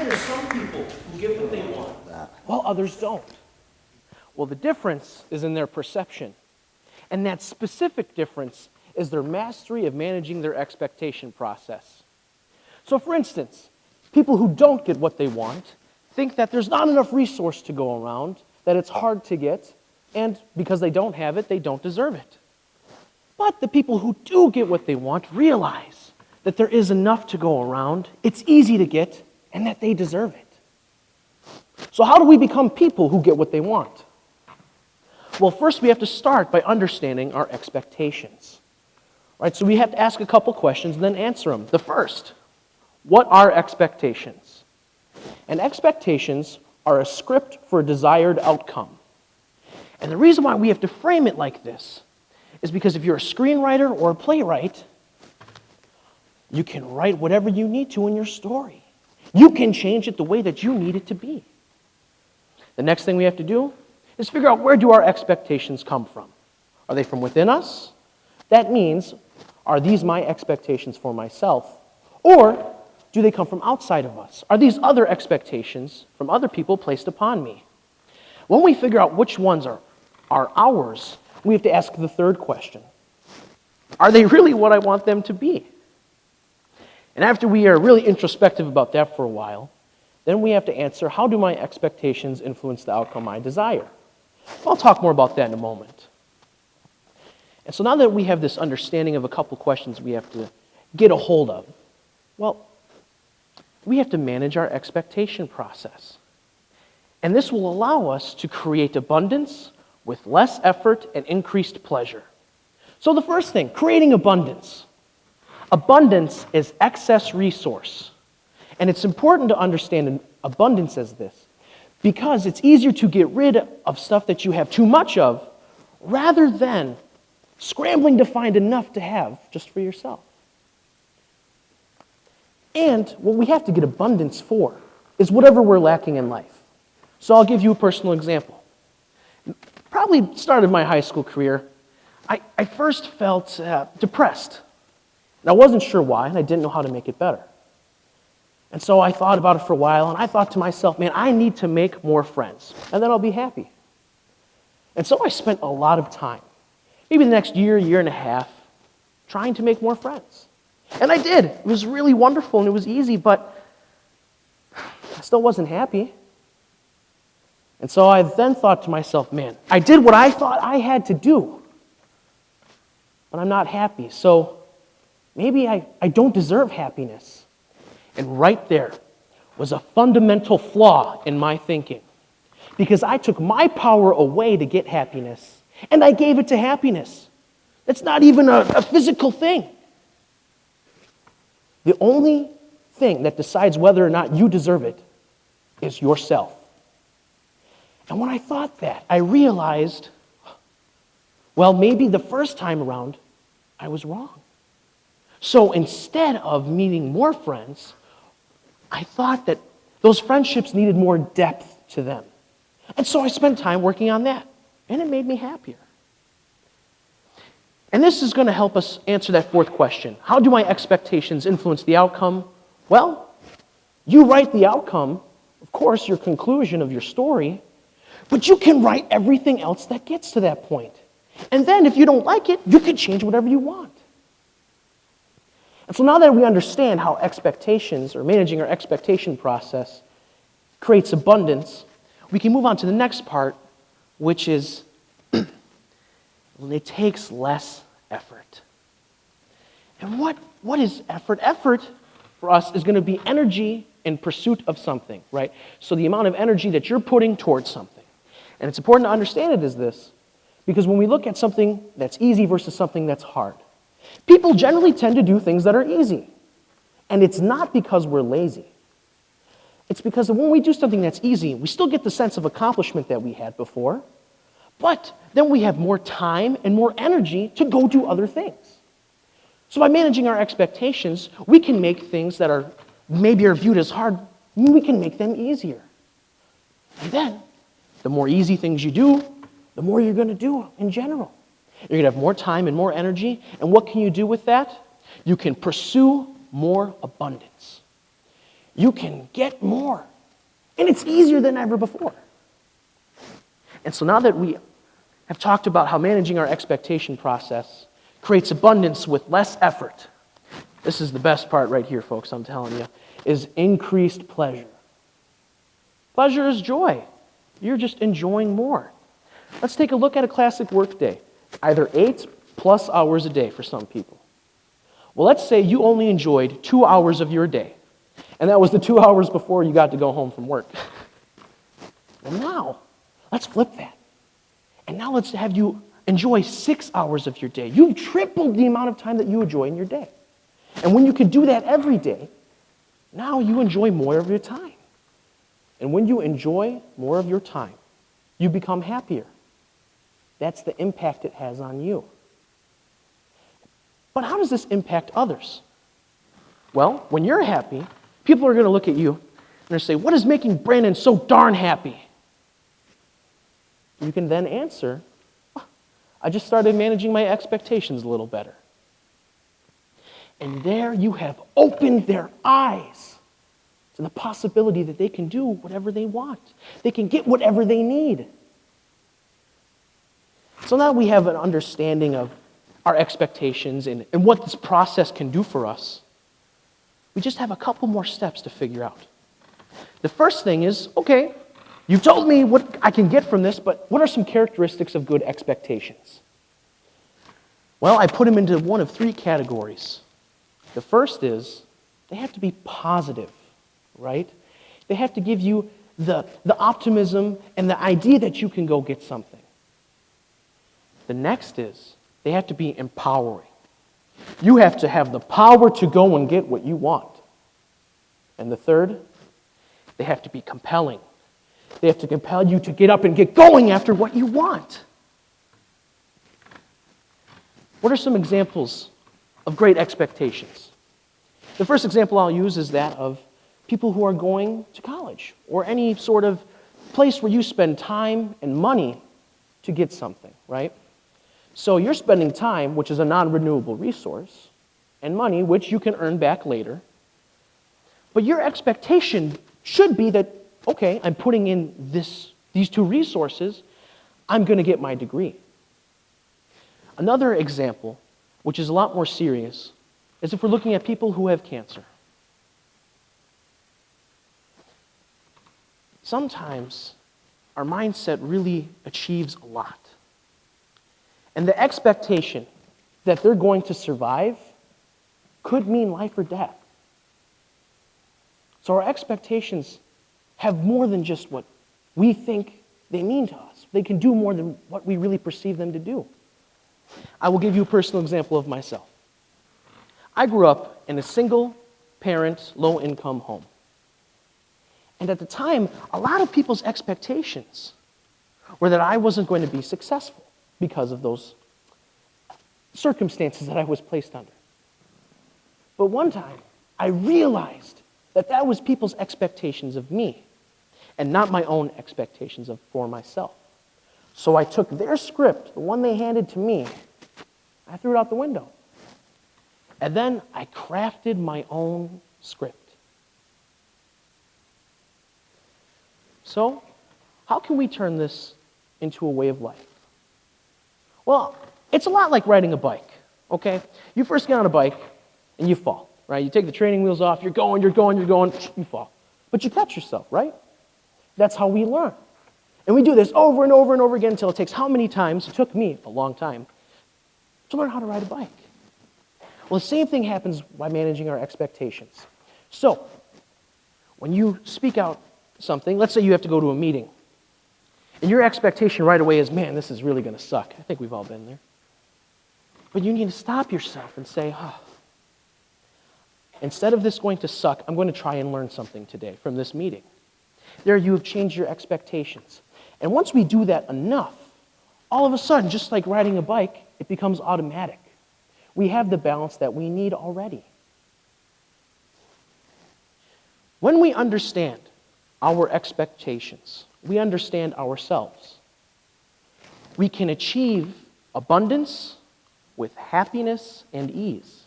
there's some people who get what they want, while others don't. Well, the difference is in their perception. And that specific difference is their mastery of managing their expectation process. So for instance, people who don't get what they want think that there's not enough resource to go around, that it's hard to get, and because they don't have it, they don't deserve it. But the people who do get what they want realize that there is enough to go around, it's easy to get, and that they deserve it. So how do we become people who get what they want? Well, first we have to start by understanding our expectations. Right? So we have to ask a couple questions and then answer them. The first, what are expectations? And expectations are a script for a desired outcome. And the reason why we have to frame it like this is because if you're a screenwriter or a playwright, you can write whatever you need to in your story. You can change it the way that you need it to be. The next thing we have to do is figure out, where do our expectations come from? Are they from within us? That means, are these my expectations for myself? Or do they come from outside of us? Are these other expectations from other people placed upon me? When we figure out which ones are ours, we have to ask the third question. Are they really what I want them to be? And after we are really introspective about that for a while, then we have to answer, how do my expectations influence the outcome I desire? I'll talk more about that in a moment. And so now that we have this understanding of a couple questions we have to get a hold of, well, we have to manage our expectation process. And this will allow us to create abundance with less effort and increased pleasure. So the first thing, creating abundance. Abundance is excess resource. And it's important to understand abundance as this, because it's easier to get rid of stuff that you have too much of rather than scrambling to find enough to have just for yourself. And what we have to get abundance for is whatever we're lacking in life. So I'll give you a personal example. Probably started my high school career, I first felt depressed. And I wasn't sure why, and I didn't know how to make it better. And so I thought about it for a while, and I thought to myself, man, I need to make more friends, and then I'll be happy. And so I spent a lot of time, maybe the next year, year and a half, trying to make more friends. And I did. It was really wonderful, and it was easy, but I still wasn't happy. And so I then thought to myself, man, I did what I thought I had to do, but I'm not happy. So maybe I don't deserve happiness. And right there was a fundamental flaw in my thinking, because I took my power away to get happiness, and I gave it to happiness. That's not even a physical thing. The only thing that decides whether or not you deserve it is yourself. And when I thought that, I realized, well, maybe the first time around, I was wrong. So instead of meeting more friends, I thought that those friendships needed more depth to them. And so I spent time working on that, and it made me happier. And this is going to help us answer that fourth question. How do my expectations influence the outcome? Well, you write the outcome, of course, your conclusion of your story, but you can write everything else that gets to that point. And then if you don't like it, you can change whatever you want. And so now that we understand how expectations, or managing our expectation process, creates abundance, we can move on to the next part, which is it takes less effort. And what is effort? Effort for us is going to be energy in pursuit of something, right? So the amount of energy that you're putting towards something. And it's important to understand it as this, because when we look at something that's easy versus something that's hard, people generally tend to do things that are easy. And it's not because we're lazy. It's because when we do something that's easy, we still get the sense of accomplishment that we had before, but then we have more time and more energy to go do other things. So by managing our expectations, we can make things that are maybe are viewed as hard, we can make them easier. And then, the more easy things you do, the more you're going to do in general. You're going to have more time and more energy, and what can you do with that? You can pursue more abundance. you can get more. And it's easier than ever before. And so now that we have talked about how managing our expectation process creates abundance with less effort, this is the best part right here, folks, I'm telling you, is increased pleasure. Pleasure is joy. You're just enjoying more. Let's take a look at a classic work day, either 8+ hours a day for some people. Well, let's say you only enjoyed 2 hours of your day, and that was the 2 hours before you got to go home from work. And now, let's flip that. And now let's have you enjoy 6 hours of your day. You've tripled the amount of time that you enjoy in your day. And when you can do that every day, now you enjoy more of your time. And when you enjoy more of your time, you become happier. That's the impact it has on you. But how does this impact others? Well, when you're happy, people are going to look at you and they're say, what is making Brandon so darn happy? You can then answer, I just started managing my expectations a little better. And there you have opened their eyes to the possibility that they can do whatever they want. They can get whatever they need. So now we have an understanding of our expectations and what this process can do for us. We just have a couple more steps to figure out. The first thing is, okay, you've told me what I can get from this, but what are some characteristics of good expectations? Well, I put them into one of 3 categories. The first is they have to be positive, right? They have to give you the optimism and the idea that you can go get something. The next is they have to be empowering. You have to have the power to go and get what you want. And the third, they have to be compelling. They have to compel you to get up and get going after what you want. What are some examples of great expectations? The first example I'll use is that of people who are going to college or any sort of place where you spend time and money to get something, right? So you're spending time, which is a non-renewable resource, and money, which you can earn back later. But your expectation should be that, okay, I'm putting in these 2 resources, I'm going to get my degree. Another example, which is a lot more serious, is if we're looking at people who have cancer. Sometimes our mindset really achieves a lot. And the expectation that they're going to survive could mean life or death. So our expectations have more than just what we think they mean to us. They can do more than what we really perceive them to do. I will give you a personal example of myself. I grew up in a single-parent, low-income home. And at the time, a lot of people's expectations were that I wasn't going to be successful because of those circumstances that I was placed under. But one time, I realized that that was people's expectations of me and not my own expectations for myself. So I took their script, the one they handed to me, I threw it out the window. And then I crafted my own script. So, how can we turn this into a way of life? Well, it's a lot like riding a bike, okay? You first get on a bike and you fall, right? You take the training wheels off, you're going, you fall. But you catch yourself, right? That's how we learn. And we do this over and over and over again until it takes how many times? It took me a long time to learn how to ride a bike. Well, the same thing happens by managing our expectations. So, when you speak out something, let's say you have to go to a meeting, and your expectation right away is, man, this is really going to suck. I think we've all been there. But you need to stop yourself and say, instead of this going to suck, I'm going to try and learn something today from this meeting. There you have changed your expectations. And once we do that enough, all of a sudden, just like riding a bike, it becomes automatic. We have the balance that we need already. When we understand our expectations, we understand ourselves. We can achieve abundance with happiness and ease.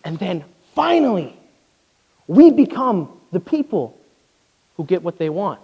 And then finally, We become the people who get what they want.